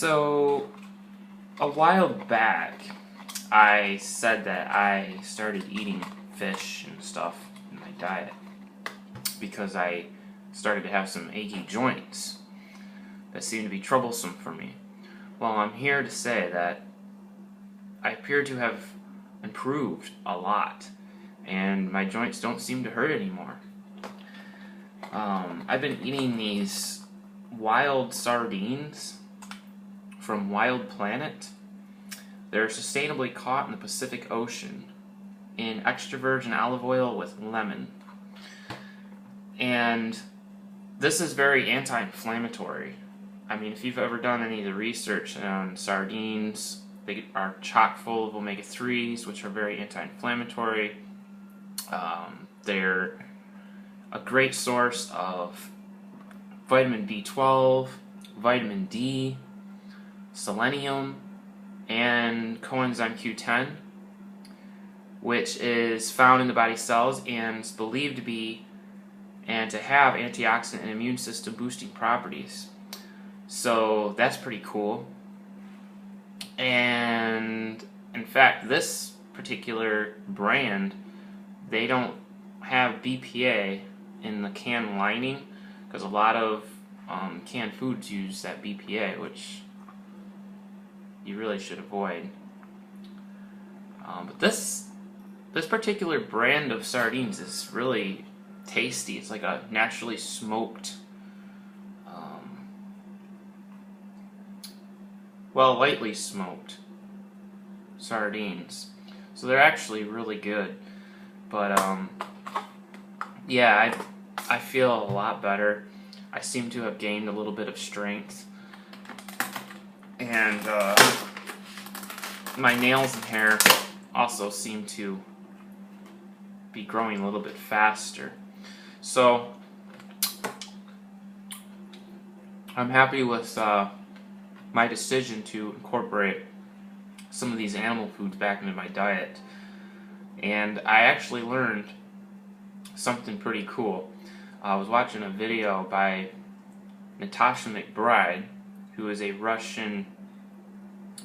So, a while back, I said that I started eating fish and stuff in my diet because I started to have some achy joints that seemed to be troublesome for me. Well, I'm here to say that I appear to have improved a lot, and my joints don't seem to hurt anymore. I've been eating these wild sardines from Wild Planet. They're sustainably caught in the Pacific Ocean in extra virgin olive oil with lemon. And this is very anti-inflammatory. I mean, if you've ever done any of the research on sardines, they are chock full of omega-3s, which are very anti-inflammatory. They're a great source of vitamin B12, vitamin D, selenium, and coenzyme Q10, which is found in the body cells and is believed to be and to have antioxidant and immune system boosting properties. So that's pretty cool. And in fact, this particular brand, they don't have BPA in the can lining, because a lot of canned foods use that BPA, which you really should avoid. But this particular brand of sardines is really tasty. It's like a naturally smoked, lightly smoked sardines. So they're actually really good. But yeah, I feel a lot better. I seem to have gained a little bit of strength. And my nails and hair also seem to be growing a little bit faster. So I'm happy with my decision to incorporate some of these animal foods back into my diet. And I actually learned something pretty cool. I was watching a video by Natasha McBride, who is a Russian,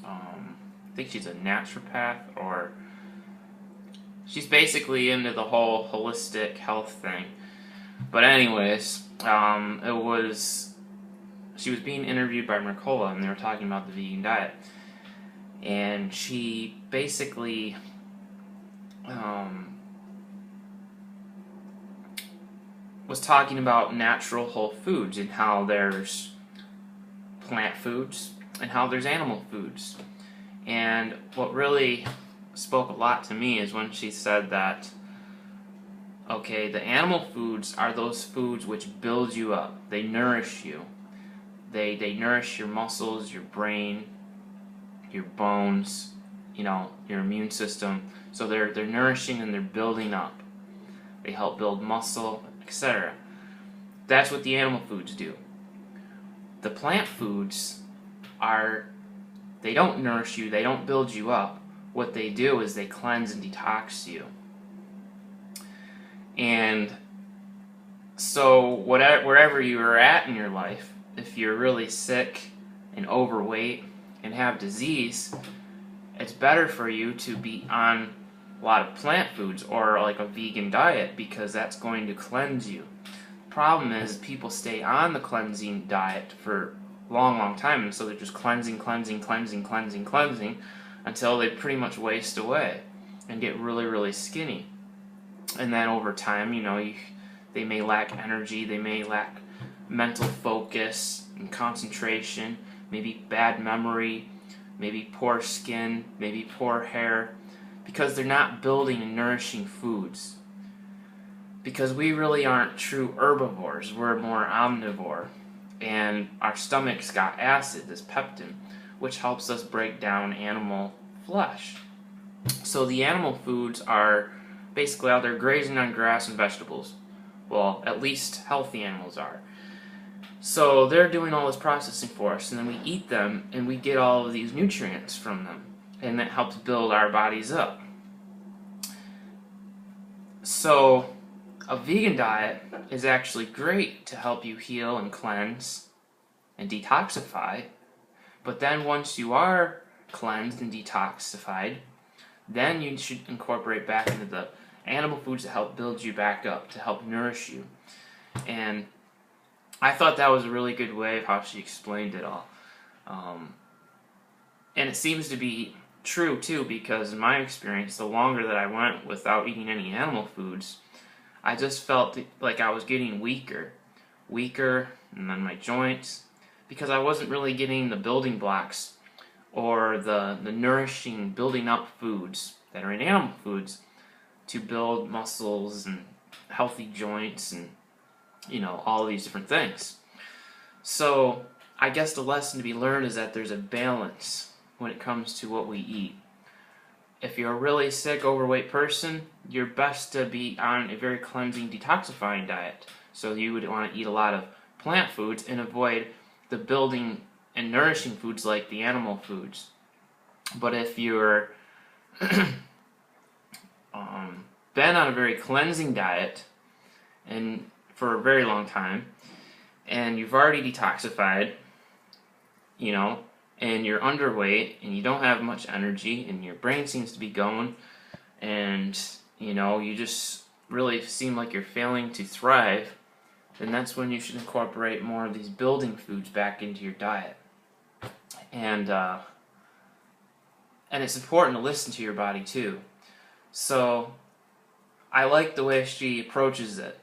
I think she's a naturopath, or she's basically into the whole holistic health thing. But anyways, she was being interviewed by Mercola, and they were talking about the vegan diet. And she basically was talking about natural whole foods and how there's plant foods and how there's animal foods. And what really spoke a lot to me is when she said that, okay, the animal foods are those foods which build you up. They nourish you. They nourish your muscles, your brain, your bones, your immune system. So they're nourishing and they're building up. They help build muscle, etc. That's what the animal foods do. The plant foods they don't nourish you, they don't build you up. What they do is they cleanse and detox you. And so wherever you are at in your life, if you're really sick and overweight and have disease, it's better for you to be on a lot of plant foods or like a vegan diet, because that's going to cleanse you. The problem is people stay on the cleansing diet for a long time, and so they're just cleansing until they pretty much waste away and get really skinny. And then over time, they may lack energy, they may lack mental focus and concentration, maybe bad memory, maybe poor skin, maybe poor hair, because they're not building and nourishing foods. Because we really aren't true herbivores, we're more omnivore. And our stomach's got acid, this peptin, which helps us break down animal flesh. So the animal foods are basically out there grazing on grass and vegetables. Well, at least healthy animals are. So they're doing all this processing for us, and then we eat them, and we get all of these nutrients from them, and that helps build our bodies up. So a vegan diet is actually great to help you heal and cleanse and detoxify, But then once you are cleansed and detoxified, then you should incorporate back into the animal foods to help build you back up, to help nourish you. And I thought that was a really good way of how she explained it all. And it seems to be true too, because in my experience, the longer that I went without eating any animal foods, I just felt like I was getting weaker, and then my joints, because I wasn't really getting the building blocks or the nourishing, building up foods that are in animal foods to build muscles and healthy joints and, all these different things. So I guess the lesson to be learned is that there's a balance when it comes to what we eat. If you're a really sick, overweight person, you're best to be on a very cleansing, detoxifying diet. So you would want to eat a lot of plant foods and avoid the building and nourishing foods like the animal foods. But if you're been on a very cleansing diet and for a very long time, and you've already detoxified, and you're underweight and you don't have much energy and your brain seems to be going, and you just really seem like you're failing to thrive, then that's when you should incorporate more of these building foods back into your diet. And it's important to listen to your body too. So I like the way she approaches it,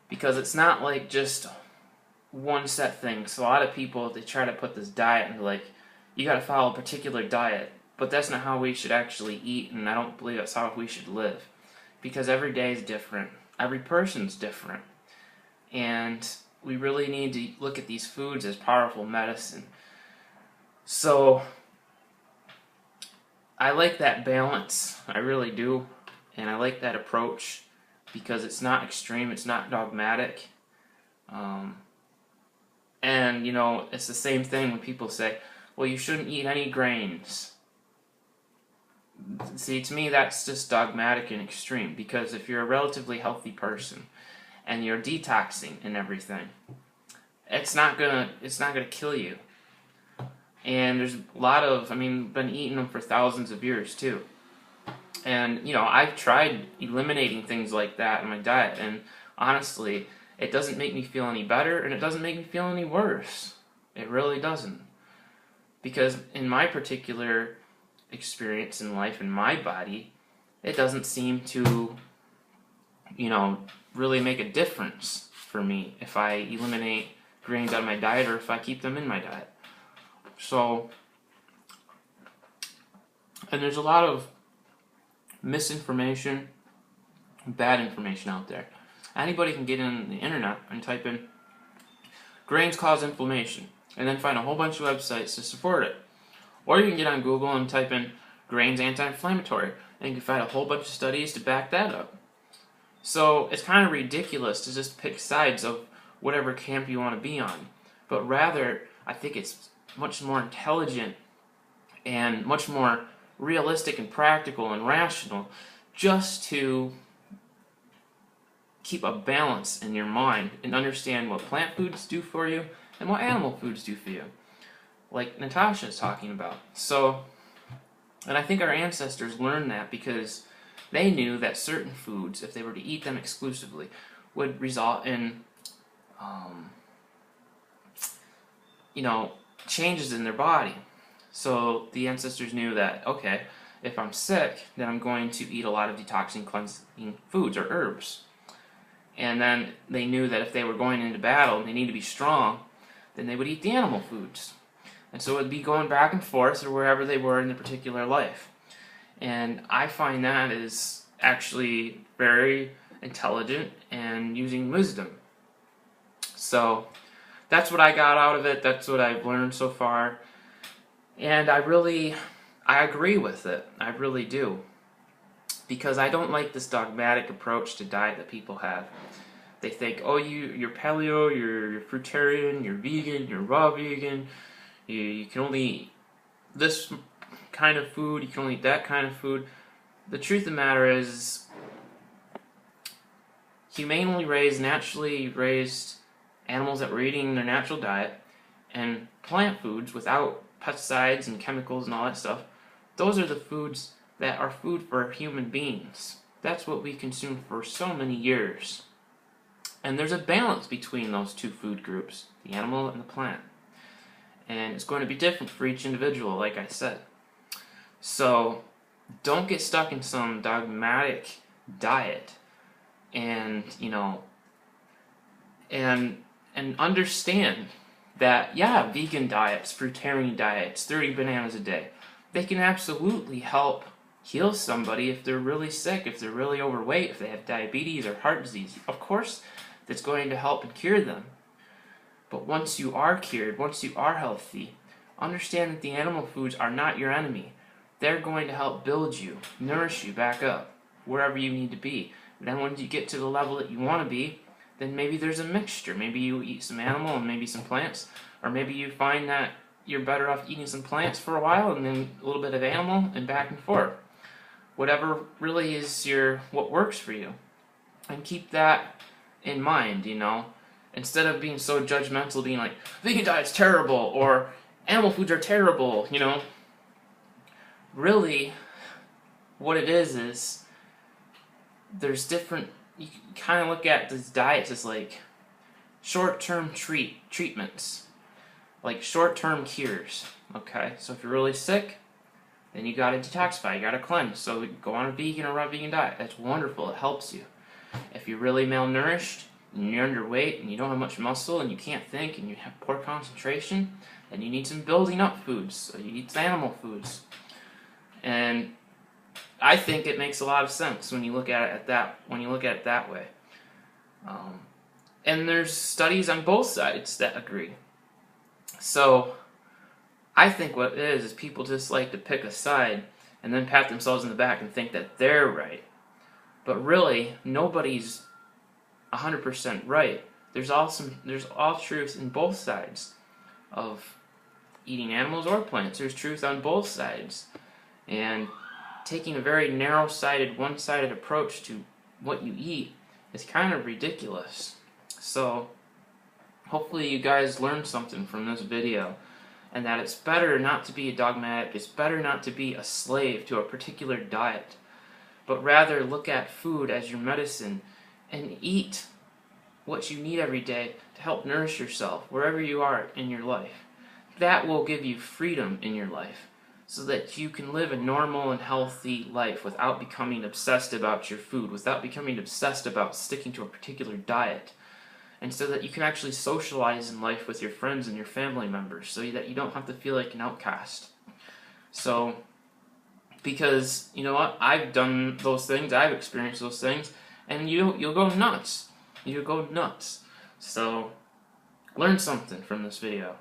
because it's not like just one set thing. So a lot of people, they try to put this diet into like, you got to follow a particular diet, but that's not how we should actually eat, and I don't believe that's how we should live, because every day is different, every person's different, and we really need to look at these foods as powerful medicine. So I like that balance, I really do, and I like that approach because it's not extreme, it's not dogmatic. And it's the same thing when people say, well, you shouldn't eat any grains. See, to me, that's just dogmatic and extreme, because if you're a relatively healthy person and you're detoxing and everything, it's not gonna kill you. And there's a lot of, been eating them for thousands of years too. And I've tried eliminating things like that in my diet, and honestly, it doesn't make me feel any better, and it doesn't make me feel any worse. It really doesn't. Because in my particular experience in life, in my body, it doesn't seem to, really make a difference for me if I eliminate grains out of my diet or if I keep them in my diet. So, and there's a lot of misinformation, bad information out there. Anybody can get in the internet and type in grains cause inflammation, and then find a whole bunch of websites to support it. Or you can get on Google and type in grains anti-inflammatory, and you can find a whole bunch of studies to back that up. So it's kind of ridiculous to just pick sides of whatever camp you want to be on. But rather, I think it's much more intelligent and much more realistic and practical and rational just to keep a balance in your mind and understand what plant foods do for you and what animal foods do for you, like Natasha is talking about. So, and I think our ancestors learned that because they knew that certain foods, if they were to eat them exclusively, would result in changes in their body. So the ancestors knew that, okay, if I'm sick, then I'm going to eat a lot of detoxing, cleansing foods or herbs. And then they knew that if they were going into battle and they need to be strong, then they would eat the animal foods. And so it would be going back and forth or wherever they were in their particular life. And I find that is actually very intelligent and using wisdom. So that's what I got out of it. That's what I've learned so far. And I agree with it. I really do. Because I don't like this dogmatic approach to diet that people have. They think, oh, you're paleo, you're fruitarian, you're vegan, you're raw vegan, you can only eat this kind of food, you can only eat that kind of food. The truth of the matter is, humanely raised, naturally raised animals that were eating their natural diet, and plant foods without pesticides and chemicals and all that stuff, those are the foods that are food for human beings. That's what we consume for so many years. And there's a balance between those two food groups, the animal and the plant. And it's going to be different for each individual, like I said. So don't get stuck in some dogmatic diet and, and understand that, yeah, vegan diets, fruitarian diets, 30 bananas a day, they can absolutely help heal somebody if they're really sick, if they're really overweight, if they have diabetes or heart disease. Of course, that's going to help and cure them. But once you are cured, once you are healthy, understand that the animal foods are not your enemy. They're going to help build you, nourish you back up, wherever you need to be. And then once you get to the level that you want to be, then maybe there's a mixture. Maybe you eat some animal and maybe some plants, or maybe you find that you're better off eating some plants for a while and then a little bit of animal and back and forth. Whatever really is what works for you. And keep that in mind, Instead of being so judgmental, being like, vegan diet's terrible, or animal foods are terrible, Really, what it is there's different, you kind of look at these diets as like short-term treatments, like short-term cures, okay? So if you're really sick, then you gotta detoxify, you gotta cleanse, so go on a vegan or raw vegan diet. That's wonderful, it helps you. If you're really malnourished, and you're underweight, and you don't have much muscle, and you can't think, and you have poor concentration, then you need some building up foods, so you eat some animal foods. And I think it makes a lot of sense when you look at it that way. And there's studies on both sides that agree. So I think what it is people just like to pick a side and then pat themselves in the back and think that they're right. But really, nobody's 100% right. There's all truth in both sides of eating animals or plants. There's truth on both sides. And taking a very narrow-sided, one-sided approach to what you eat is kind of ridiculous. So hopefully you guys learned something from this video, and that it's better not to be a dogmatic, it's better not to be a slave to a particular diet, but rather look at food as your medicine and eat what you need every day to help nourish yourself wherever you are in your life. That will give you freedom in your life, so that you can live a normal and healthy life without becoming obsessed about your food, without becoming obsessed about sticking to a particular diet, and so that you can actually socialize in life with your friends and your family members, so that you don't have to feel like an outcast. So, because, you know what, I've done those things, I've experienced those things, and you'll go nuts. You'll go nuts. So, learn something from this video.